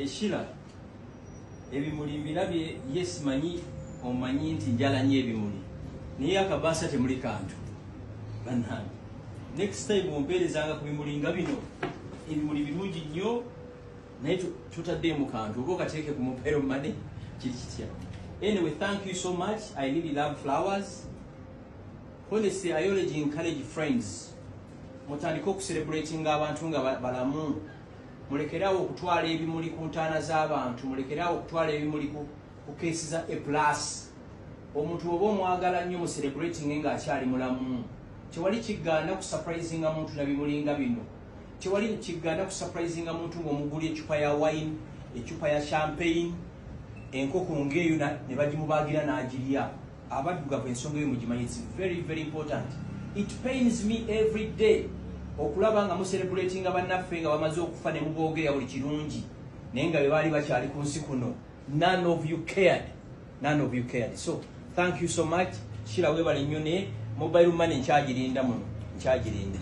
Shila ebimuli mbirabye yes manyi omanyi nti njala nnyo ebimuli naye akabasa temuli kantu bannange. Next time ompeerezanga ku bimuli nga bino ebimuli birungi nnyo naye tutadde mu kantu oba okateeke ku mobile money kiri kitya. Anyway, thank you so much. I really love flowers. Honestly, I always encourage friends mutandika okuselebratinga abantu nga balamu. Mulekerawo okutwala ebimuli ku ntaana z'abantu, mulekerawo okutwala ebimuli ku keesi za A+. Omuntu oba omwagala nnyo mu celebrating nga akyali mulamu. Tewali kigaana ku surprisinga muntu na bimuli nga bino. Tewali kigaana ku surprisinga muntu ng'omugula ecupa ya wine, ecupa ya champagne, enkoko ng'eyo ne bagimubagira n'agirya. Abaddugavu ensonga eyo mugimanyi, it's very very important. It pains me every day okulaba nga mu celebratinga bannaffe nga bamaze okufa ne muboogera buli kirungi naye nga bwe baali bakyali ku nsi kuno. None of you cared. None of you cared. So thank you so much. Shira weebale nnyo ne mobile money nkyagirinda muno, nkyagirinda.